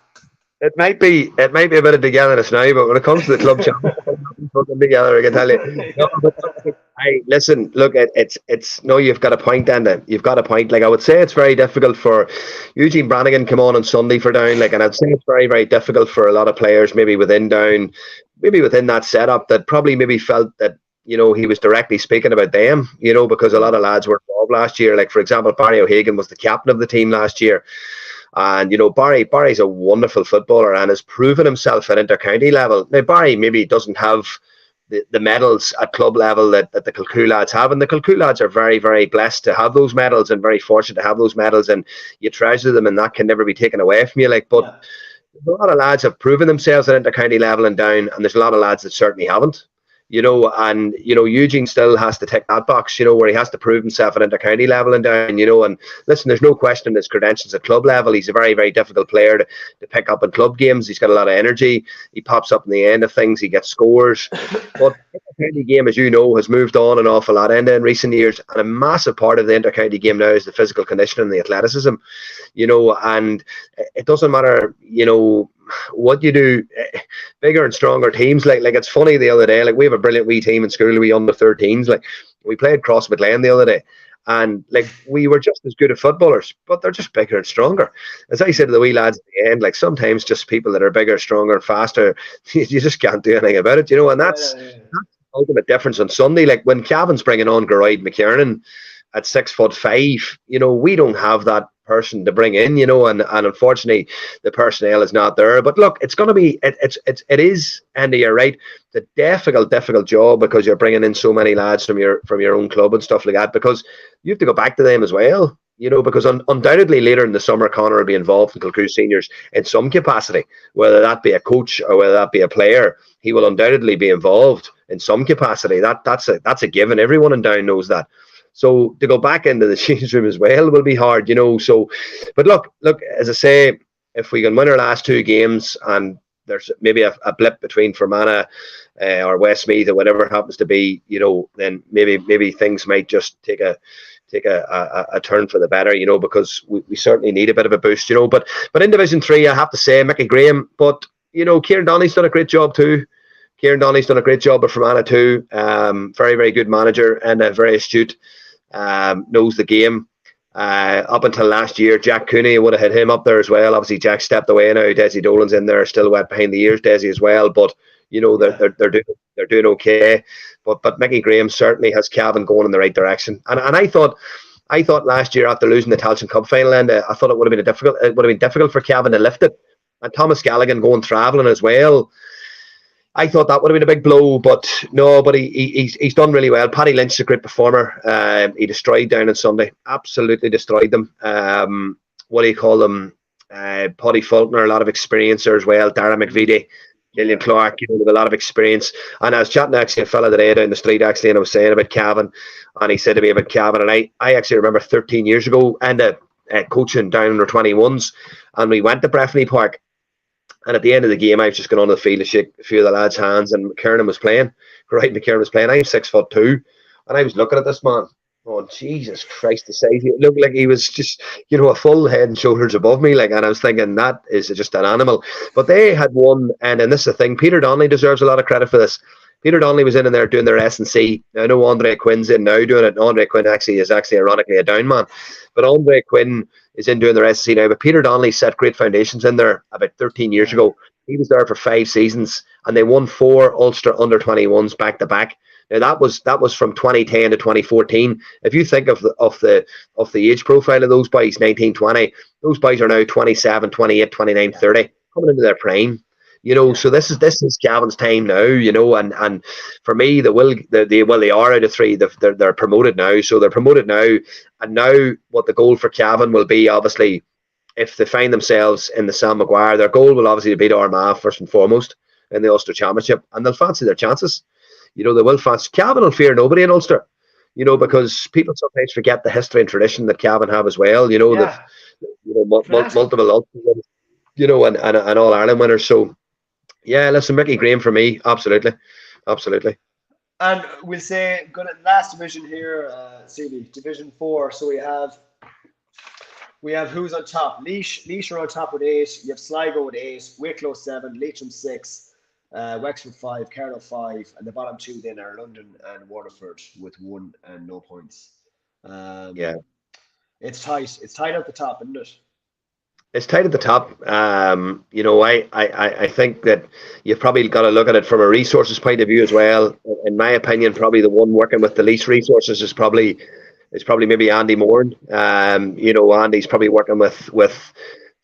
S2: It might be a bit of togetherness now, but when it comes to the club championship, putting together, I can tell you. No, but listen, look, it's no, you've got a point, Enda. You've got a point. Like I would say, it's very difficult for Eugene Brannigan come on Sunday for Down. Like, and I'd say it's very, very difficult for a lot of players, maybe within Down, maybe within that setup, that probably maybe felt that he was directly speaking about them. Because a lot of lads were involved last year. Like for example, Barry O'Hagan was the captain of the team last year. And Barry's a wonderful footballer and has proven himself at inter-county level. Now Barry maybe doesn't have the medals at club level that the Kilcoo lads have, and the Kilcoo lads are very, very blessed to have those medals and very fortunate to have those medals, and you treasure them, and that can never be taken away from you. Like, but a lot of lads have proven themselves at inter-county level and Down, and there's a lot of lads that certainly haven't. And Eugene still has to tick that box, where he has to prove himself at inter-county level and Down, and listen, there's no question his credentials at club level. He's a very, very difficult player to pick up in club games. He's got a lot of energy. He pops up in the end of things. He gets scores. But the inter-county game, as you know, has moved on an awful lot in recent years, and a massive part of the inter-county game now is the physical conditioning and the athleticism, and it doesn't matter, what you do, bigger and stronger teams. Like it's funny, the other day, like we have a brilliant wee team in school, we under 13s. Like we played Cross McLean the other day, and like we were just as good at footballers, but they're just bigger and stronger. As I said to the wee lads at the end, like sometimes just people that are bigger, stronger, faster, you just can't do anything about it, and that's the ultimate difference on Sunday. Like when Cavan's bringing on Geroid McKiernan at 6'5", we don't have that person to bring in, and unfortunately the personnel is not there. But look, it's going to be it is, Andy, you're right, it's a difficult job because you're bringing in so many lads from your own club and stuff like that, because you have to go back to them as well, because undoubtedly later in the summer Conor will be involved in Kilcoo seniors in some capacity, whether that be a coach or whether that be a player. He will undoubtedly be involved in some capacity. That's a given. Everyone in Down knows that. So to go back into the change room as well will be hard, So, but look, as I say, if we can win our last two games and there's maybe a blip between Fermanagh or Westmeath or whatever it happens to be, then maybe things might just take a turn for the better, because we certainly need a bit of a boost, But in Division 3, I have to say, Mickey Graham, but Kieran Donnelly's done a great job too. Kieran Donnelly's done a great job at Fermanagh too. Very, very good manager and very astute. Knows the game. Up until last year, Jack Cooney would have had him up there as well. Obviously, Jack stepped away now. Desi Dolan's in there, still wet behind the ears, Desi as well. But they're doing okay. But Mickey Graham certainly has Cavan going in the right direction. And I thought last year after losing the Tailteann Cup final, and I thought it would have been difficult for Cavan to lift it. And Thomas Gallagher going travelling as well. I thought that would have been a big blow, but no. But he's done really well. Paddy Lynch is a great performer. He destroyed down on Sunday. Absolutely destroyed them. What do you call them? Paddy Faulkner, a lot of experience there as well. Dara McVitie, Gillian Clark, with a lot of experience. And I was chatting actually a fella today down the street actually, and I was saying about Cavan, and he said to me about Cavan, and I actually remember 13 years ago, and coaching down under 21s, and we went to Breffni Park. And at the end of the game, I was just going on the field to shake a few of the lads' hands, and McKernan was playing. McKernan was playing. I'm 6'2", and I was looking at this man. Oh, Jesus Christ, the size. He looked like he was just, a full head and shoulders above me. And I was thinking, that is just an animal. But they had won, and this is the thing, Peter Donnelly deserves a lot of credit for this. Peter Donnelly was in there doing their S&C. I know Andre Quinn's in now doing it. Andre Quinn is ironically a down man. But Andre Quinn is in doing their S&C now. But Peter Donnelly set great foundations in there about 13 years ago. He was there for 5 seasons, and they won 4 Ulster under-21s back-to-back. Now that was from 2010 to 2014. If you think of the age profile of those boys, 19, 20, those boys are now 27, 28, 29, 30, coming into their prime. So this is Cavan's time now, and for me, they are out of 3. They're promoted now, so they're promoted now, and now what the goal for Cavan will be, obviously, if they find themselves in the Sam Maguire, their goal will obviously be to beat Armagh first and foremost in the Ulster Championship, and they'll fancy their chances. They will fancy. Cavan will fear nobody in Ulster, because people sometimes forget the history and tradition that Cavan have as well. Multiple Ulster winners, and all Ireland winners. So. Yeah, listen, Mickey Graham for me, absolutely.
S1: And we'll say, going to last division here, Seeley, Division 4. So we have who's on top. Laois are on top with 8. You have Sligo with 8, Wicklow 7, Leitrim 6, Wexford 5, Carlow 5, and the bottom 2 then are London and Waterford with 1 and no points. It's tight. It's tight at the top, isn't it?
S2: It's tight at the top. I think that you've probably got to look at it from a resources point of view as well. In my opinion, probably the one working with the least resources is probably maybe Andy Moran. Andy's probably working with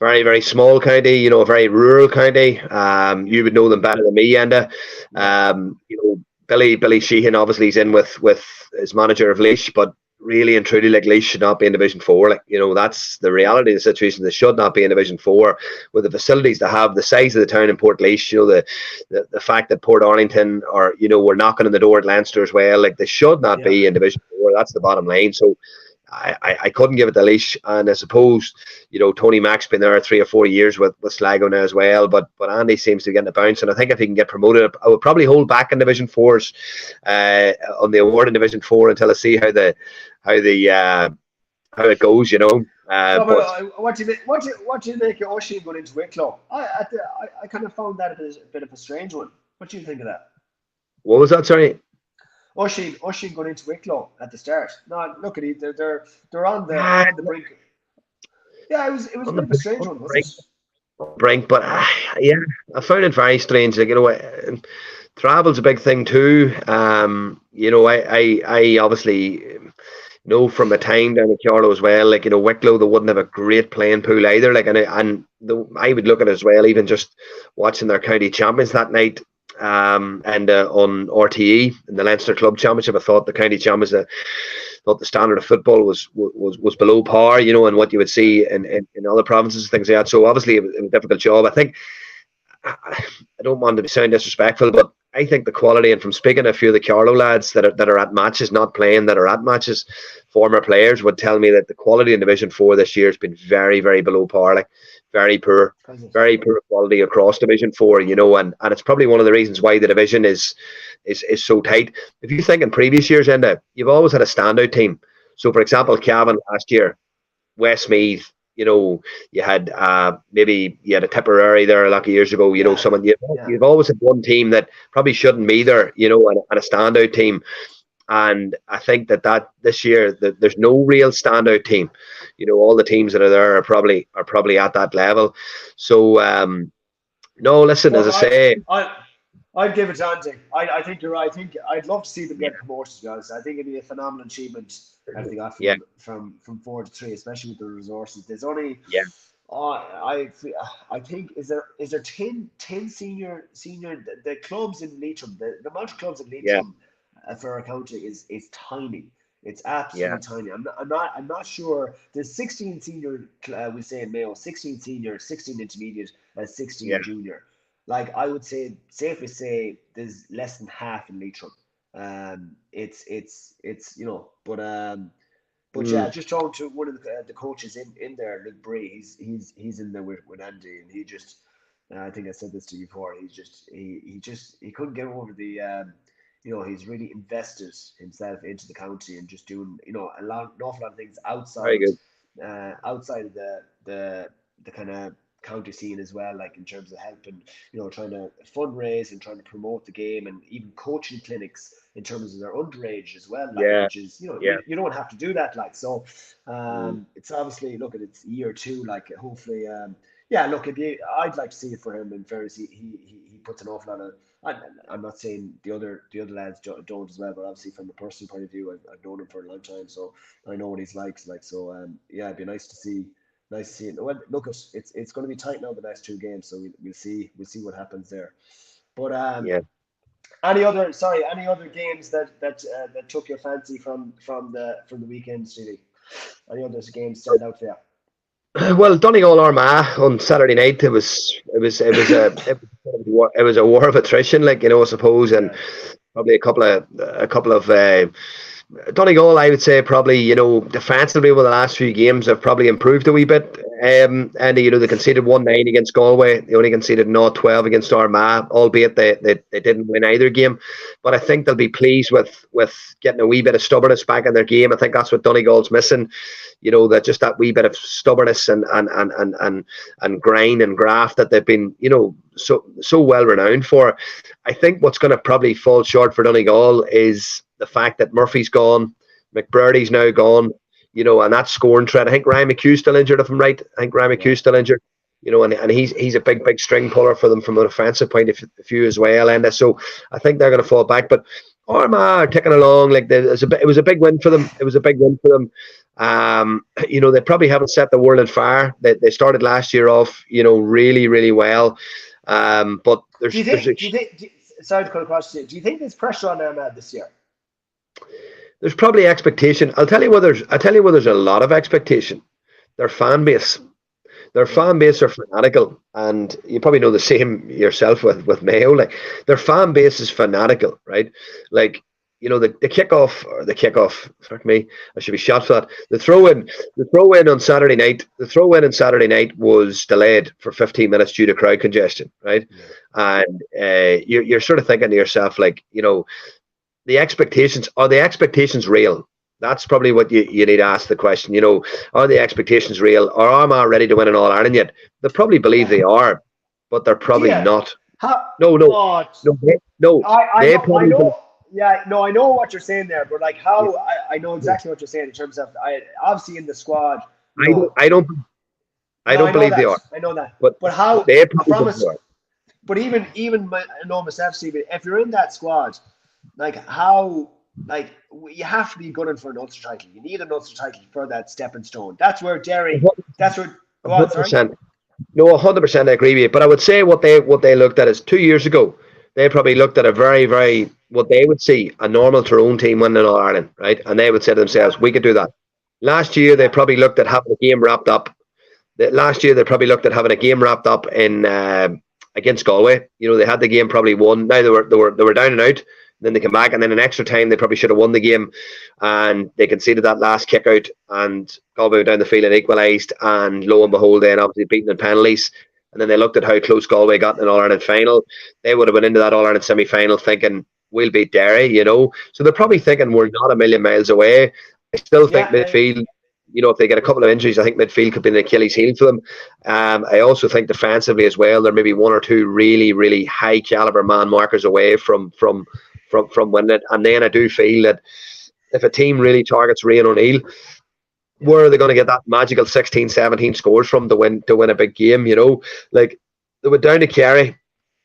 S2: very, very small county, a very rural county. You would know them better than me, Enda. Billy Sheehan obviously is in with his manager of Laois, but really and truly, Laois should not be in Division 4. That's the reality of the situation. They should not be in Division 4 with the facilities they have, the size of the town in Port Laois. The fact that Port Arlington are, we're knocking on the door at Leinster as well. They should not be in Division 4. That's the bottom line. So I couldn't give it to Laois, and I suppose Tony Mack's been there 3 or 4 years with Sligo now as well, but Andy seems to be getting a bounce, and I think if he can get promoted, I would probably hold back in Division 4s on the award in Division 4 until I see how it goes.
S1: What do you make of Oisin going into Wicklow? I kind of found that a bit of a strange one. What do you think of that?
S2: What was that? Sorry.
S1: Oisin going into Wicklow at the start. No, look at it. They're on the brink. Yeah, it was a bit of a strange one, wasn't it?
S2: Brink, but I found it very strange. Travel's a big thing too. I obviously know from my time down at Carlow as well. Wicklow, they wouldn't have a great playing pool either. I would look at it as well, even just watching their county champions that night. On RTE in the Leinster Club Championship, I thought the county champions, thought the standard of football was below par, and what you would see in other provinces, things like that. So obviously it was a difficult job. I think I don't want to sound disrespectful, but I think the quality, and from speaking to a few of the Carlow lads that are at matches, not playing, that are at matches, former players would tell me that the quality in Division 4 this year has been very, very below par. Very poor quality across Division 4, and it's probably one of the reasons why the division is so tight. If you think in previous years, Enda, you've always had a standout team. So, for example, Cavan last year, Westmeath, you had maybe you had a Tipperary there a lot of years ago. You've always had one team that probably shouldn't be there, and a standout team. And I think that this year that there's no real standout team. All the teams that are there are probably at that level. So no, listen,
S1: Look,
S2: as I say,
S1: I'd give it to Andy. I think you're right. I think I'd love to see them get promoted, to be honest. I think it'd be a phenomenal achievement if they got
S2: yeah,
S1: from 4 to 3, especially with the resources. There's only
S2: yeah,
S1: I think is there 10 senior the clubs in Leitrim, the amount of clubs in
S2: yeah,
S1: Leitrim for our county is tiny. It's
S2: yeah,
S1: absolutely tiny. I'm not sure. There's 16 senior, we say in Mayo, 16 senior, 16 intermediate, and
S2: yeah,
S1: 16 junior. Like, I would say, safely say, there's less than half in Leitrim. It's but yeah,
S2: mm,
S1: just talking to one of the coaches in there, Luke Bree. He's in there with Andy, and he just, I think I said this to you before. He couldn't get over the he's really invested himself into the county and just doing an awful lot of things
S2: very good.
S1: outside of the kind of county scene as well, like in terms of helping, trying to fundraise and trying to promote the game, and even coaching clinics in terms of their underage as well, like,
S2: Yeah,
S1: which is,
S2: yeah,
S1: you don't have to do that, like. So
S2: mm,
S1: it's obviously, look at its year two, like, hopefully, yeah, look, I'd like to see it for him. In fairness, he puts an awful lot of. I'm not saying the other lads don't as well, but obviously from a personal point of view, I've known him for a long time, so I know what he's like. So yeah, it'd be nice to see. Nice to see it. Well, look, it's going to be tight now the next 2 games, so we'll see what happens there. But
S2: yeah.
S1: any other games that took your fancy from the weekend, Stevie? Any other games stand out for
S2: Well, Donegal Armagh on Saturday night. It was a war of attrition, like, I suppose,
S1: you?
S2: and
S1: Yeah,
S2: probably a couple of Donegal, I would say, probably, defensively over the last few games have probably improved a wee bit. And they conceded 1-9 against Galway. They only conceded 0-12 against Armagh, albeit they didn't win either game. But I think they'll be pleased with getting a wee bit of stubbornness back in their game. I think that's what Donegal's missing. That just that wee bit of stubbornness and grind and graft that they've been, so well renowned for. I think what's going to probably fall short for Donegal is the fact that Murphy's gone, McBurdy's now gone, and that scoring threat. I think Ryan McHugh's still injured, if I'm right. I think Ryan
S1: yeah,
S2: McHugh's still injured, and he's a big string puller for them from an offensive point of view as well. And so I think they're going to fall back. But Armagh are ticking along. Like, it was a big win for them. It was a big win for them. They probably haven't set the world on fire. They started last year off, really, really well. But
S1: Do you think? Sorry to cut across you. Do you think there's pressure on them this year?
S2: there's probably expectation. I'll tell you where there's a lot of expectation. Their fan base. Their
S1: Yeah,
S2: fan base are fanatical, and you probably know the same yourself with Mayo. Like, their fan base is fanatical, right? Like, the kickoff. Fuck me, I should be shot for that. The throw in on Saturday night. The throw in on Saturday night was delayed for 15 minutes due to crowd congestion, right?
S1: yeah,
S2: And you're sort of thinking to yourself, like, the expectations real? That's probably what you need to ask the question. Are the expectations real? Are Armagh ready to win an All Ireland yet? They probably believe
S1: yeah.
S2: they are, but they're probably
S1: Yeah.
S2: not.
S1: How?
S2: No, no,
S1: What?
S2: no, no.
S1: I
S2: They
S1: know, I
S2: probably
S1: know. Yeah, no, I know what you're saying there, but like,
S2: yeah,
S1: how? I know
S2: yeah.
S1: exactly what you're saying in terms of, obviously in the squad,
S2: I don't, I don't, I
S1: No,
S2: don't believe they are,
S1: I know that.
S2: but
S1: But how?
S2: they
S1: I
S2: probably think
S1: promise.
S2: they are.
S1: But I know myself, Steve. If you're in that squad, like, how? Like, you have to be gunning for an Ulster title. You need an Ulster title for that stepping stone. That's where Derry. That's where. Go on, sorry.
S2: 100%. No, 100%. I agree with you. But I would say what they looked at is 2 years ago. They probably looked at a very, very, what they would see, a normal Tyrone team winning All Ireland, right? And they would say to
S1: Yeah,
S2: themselves, we could do that. Last year, they
S1: yeah,
S2: probably looked at having a game wrapped up. Last year, they probably looked at having a game wrapped up in against Galway. They had the game probably won. Now they were down and out. Then they came back, and then in extra time, they probably should have won the game, and they conceded that last kick out, and Galway went down the field and equalised, and lo and behold, then obviously beaten in penalties. And then they looked at how close Galway got in an All-Ireland final. They would have went into that All-Ireland semi-final thinking, we'll beat Derry, So they're probably thinking we're not a million miles away. I still think
S1: yeah.
S2: midfield, if they get a couple of injuries, I think midfield could be an Achilles heel for them. I also think defensively as well, there may be one or two really, really high caliber man markers away from from winning it. And then I do feel that if a team really targets Rian O'Neill, where are they going to get that magical 16, 17 scores from to win a big game? You know, like they went down to Kerry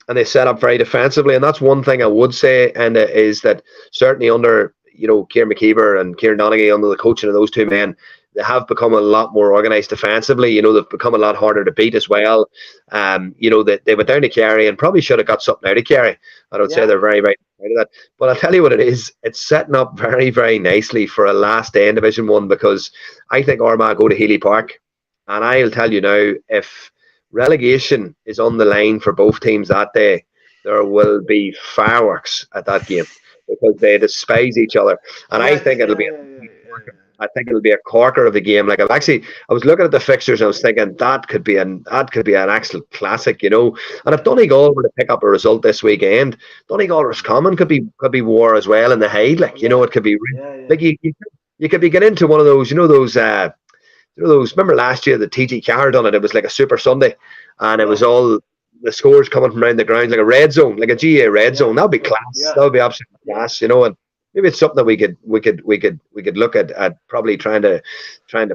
S2: and they set up very defensively. And that's one thing I would say, and is that certainly under, you know, Kieran McKeever and Kieran Donaghy, under the coaching of those two men, they have become a lot more organised defensively. You know, they've become a lot harder to beat as well. You know, they went down to Kerry and probably should have got something out of Kerry. I would say they're very, very proud of that. But I'll tell you what it is. It's setting up very, very nicely for a last day in Division 1, because I think Armagh go to Healy Park. And I'll tell you now, if relegation is on the line for both teams that day, there will be fireworks at that game, because they despise each other. And I think it'll be a corker of a game. Like I was looking at the fixtures and I was thinking that could be an absolute classic, you know. And if Donegal were to pick up a result this weekend, Donegal Roscommon could be war as well in the Hyde. Like, you know, it could be like you could be getting into one of those, you know, those remember last year the TG Carr done it. It was like a Super Sunday, and it was all the scores coming from around the ground, like a red zone, like a GA red zone. That'd be class. That would be absolutely class, you know. And maybe it's something that we could look at probably trying to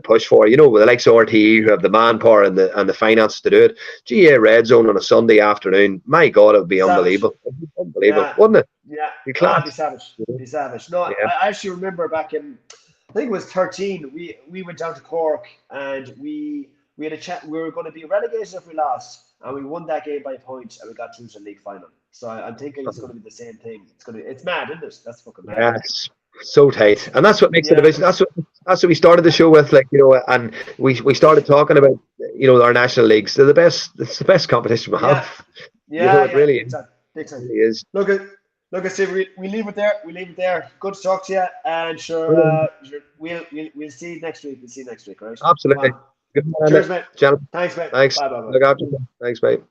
S2: push for, you know, with the likes of RTE, who have the manpower and the finances to do it. GA red zone on a Sunday afternoon, my God, it would be unbelievable. Unbelievable, wouldn't it?
S1: Yeah,
S2: be class.
S1: Be savage. No, I actually remember back in, I think it was 13. We went down to Cork and we had a chat. We were going to be relegated if we lost, and we won that game by a point, and we got through to the league final. So I'm thinking it's going to be the same thing. It's mad, isn't it? That's fucking mad.
S2: Yeah, it's so tight, and that's what makes the division. That's what we started the show with, like, you know, and we started talking about, you know, our national leagues. They're the best. It's the best competition we have.
S1: Yeah,
S2: you know, it really is.
S1: It
S2: really is.
S1: Look, Steve, we leave it there. Good to talk to you, and sure, we'll see you next week. We'll see you next week, right?
S2: Absolutely.
S1: Good man. Cheers, mate.
S2: Gentlemen.
S1: Thanks, mate.
S2: Thanks.
S1: Bye.
S2: Look after you. Thanks, mate.